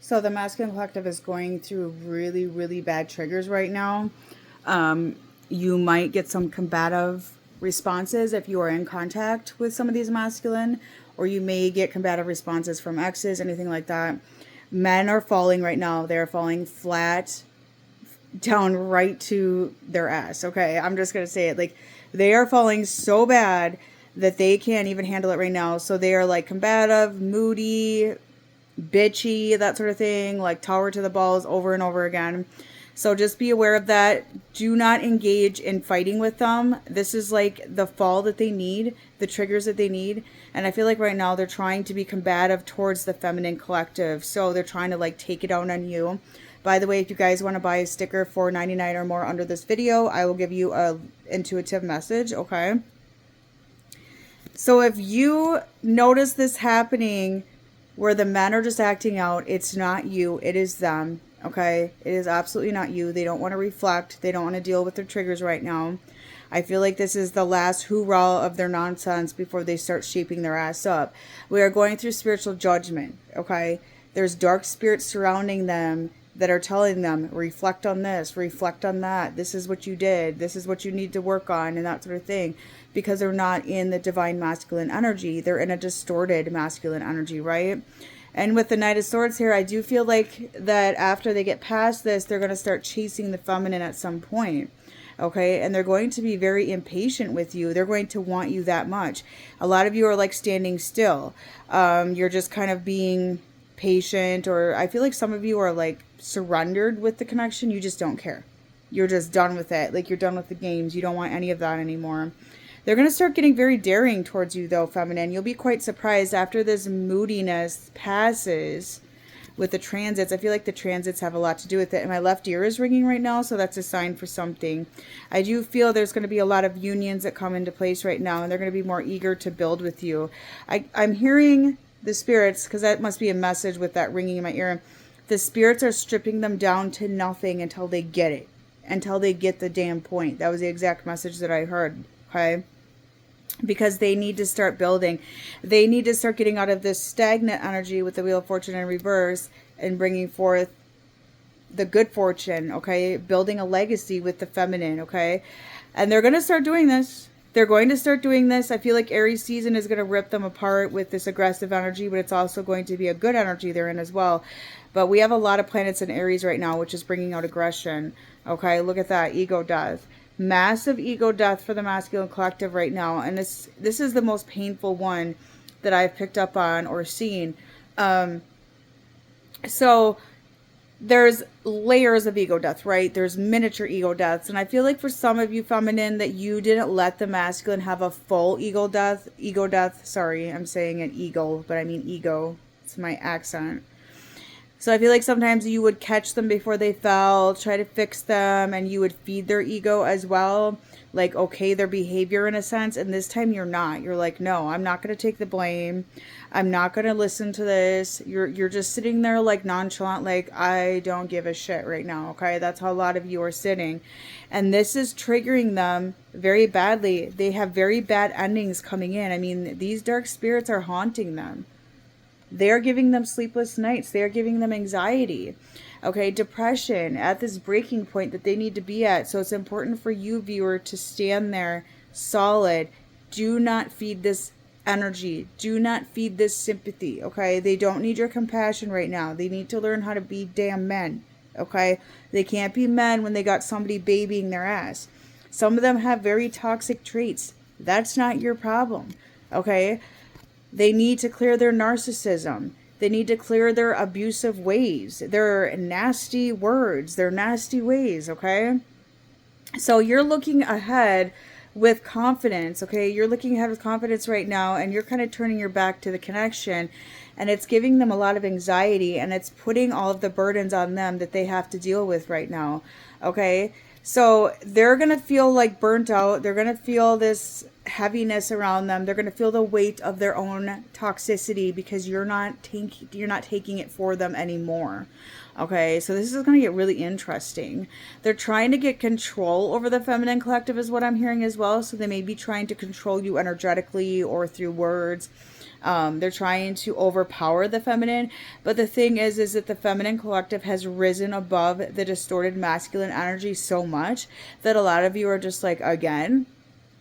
So the masculine collective is going through really, really bad triggers right now. You might get some combative responses if you are in contact with some of these masculine, or you may get combative responses from exes, anything like that. Men are falling right now. They're falling flat down right to their ass. Okay, I'm just going to say it. Like, they are falling so bad that they can't even handle it right now. So they are like combative, moody, bitchy, that sort of thing, like tower to the balls over and over again. So just be aware of that. Do not engage in fighting with them. This is like the fall that they need, the triggers that they need. And I feel like right now they're trying to be combative towards the feminine collective. So they're trying to like take it out on you. By the way, if you guys want to buy a sticker for $99 or more under this video, I will give you a intuitive message, okay? So if you notice this happening where the men are just acting out, it's not you, it is them, okay? It is absolutely not you. They don't want to reflect. They don't want to deal with their triggers right now. I feel like this is the last hoorah of their nonsense before they start shaping their ass up. We are going through spiritual judgment, okay? There's dark spirits surrounding them that are telling them, reflect on this, reflect on that. This is what you did. This is what you need to work on, and that sort of thing. Because they're not in the divine masculine energy. They're in a distorted masculine energy, right? And with the Knight of Swords here, I do feel like that after they get past this, they're going to start chasing the feminine at some point. Okay, and they're going to be very impatient with you. They're going to want you that much. A lot of you are like standing still. You're just kind of being patient, or I feel like some of you are like surrendered with the connection. You just don't care. You're just done with it. Like, you're done with the games. You don't want any of that anymore. They're going to start getting very daring towards you, though, feminine. You'll be quite surprised after this moodiness passes with the transits. I feel like the transits have a lot to do with it. And my left ear is ringing right now, so that's a sign for something. I do feel there's going to be a lot of unions that come into place right now, and they're going to be more eager to build with you. I'm hearing the spirits, because that must be a message with that ringing in my ear. The spirits are stripping them down to nothing until they get it. Until they get the damn point. That was the exact message that I heard. Okay? Because they need to start building. They need to start getting out of this stagnant energy with the Wheel of Fortune in reverse and bringing forth the good fortune, okay? Building a legacy with the feminine, okay? And they're going to start doing this. They're going to start doing this. I feel like Aries season is going to rip them apart with this aggressive energy, but it's also going to be a good energy they're in as well. But we have a lot of planets in Aries right now, which is bringing out aggression, okay? Look at that, ego death. Massive ego death for the masculine collective right now. And this is the most painful one that I've picked up on or seen. So there's layers of ego death, right? There's miniature ego deaths. And I feel like for some of you feminine that you didn't let the masculine have a full ego death. Sorry, I'm saying an eagle, but I mean ego. It's my accent. So I feel like sometimes you would catch them before they fell, try to fix them, and you would feed their ego as well. Like, okay, their behavior in a sense. And this time you're not. You're like, no, I'm not going to take the blame. I'm not going to listen to this. You're just sitting there like nonchalant, like, I don't give a shit right now, okay? That's how a lot of you are sitting. And this is triggering them very badly. They have very bad endings coming in. I mean, these dark spirits are haunting them. They're giving them sleepless nights. They're giving them anxiety. Okay, depression at this breaking point that they need to be at. So it's important for you, viewer, to stand there solid. Do not feed this energy. Do not feed this sympathy, okay? They don't need your compassion right now. They need to learn how to be damn men, okay? They can't be men when they got somebody babying their ass. Some of them have very toxic traits. That's not your problem, okay? They need to clear their narcissism. They need to clear their abusive ways, their nasty words, their nasty ways, okay? So you're looking ahead with confidence, okay? You're looking ahead with confidence right now, and you're kind of turning your back to the connection, and it's giving them a lot of anxiety, and it's putting all of the burdens on them that they have to deal with right now, okay? So they're going to feel like burnt out. They're going to feel this heaviness around them. They're going to feel the weight of their own toxicity because you're not taking it for them anymore. Okay, so this is going to get really interesting. They're trying to get control over the feminine collective is what I'm hearing as well. So they may be trying to control you energetically or through words. They're trying to overpower the feminine. But the thing is that the feminine collective has risen above the distorted masculine energy so much that a lot of you are just like, again,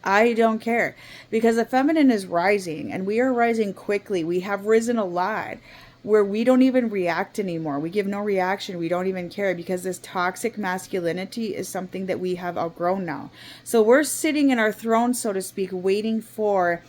I don't care, because the feminine is rising and we are rising quickly. We have risen a lot where we don't even react anymore. We give no reaction. We don't even care, because this toxic masculinity is something that we have outgrown now. So we're sitting in our throne, so to speak, waiting for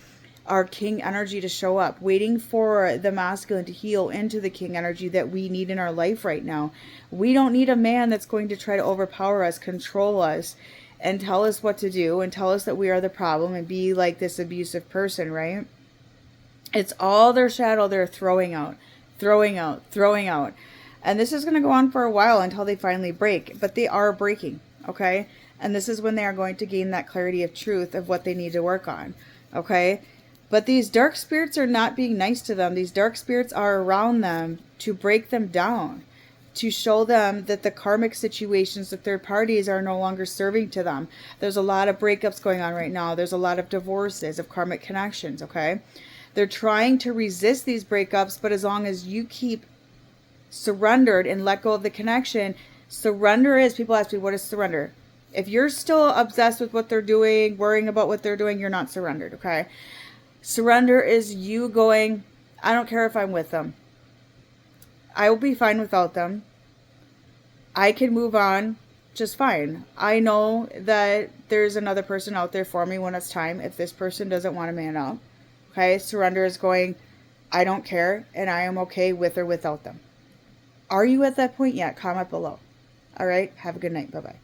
our king energy to show up, waiting for the masculine to heal into the king energy that we need in our life right now. We don't need a man that's going to try to overpower us, control us, and tell us what to do and tell us that we are the problem and be like this abusive person, right? It's all their shadow they're throwing out, throwing out, throwing out. And this is going to go on for a while until they finally break, but they are breaking, okay? And this is when they are going to gain that clarity of truth of what they need to work on, okay? But these dark spirits are not being nice to them. These dark spirits are around them to break them down, to show them that the karmic situations, the third parties, are no longer serving to them. There's a lot of breakups going on right now. There's a lot of divorces, of karmic connections, okay? They're trying to resist these breakups, but as long as you keep surrendered and let go of the connection, surrender is, people ask me, what is surrender? If you're still obsessed with what they're doing, worrying about what they're doing, you're not surrendered, okay? Surrender is you going, I don't care if I'm with them. I will be fine without them. I can move on just fine. I know that there's another person out there for me when it's time, if this person doesn't want to man up. Okay, surrender is going, I don't care, and I am okay with or without them. Are you at that point yet? Comment below. All right, have a good night. Bye-bye.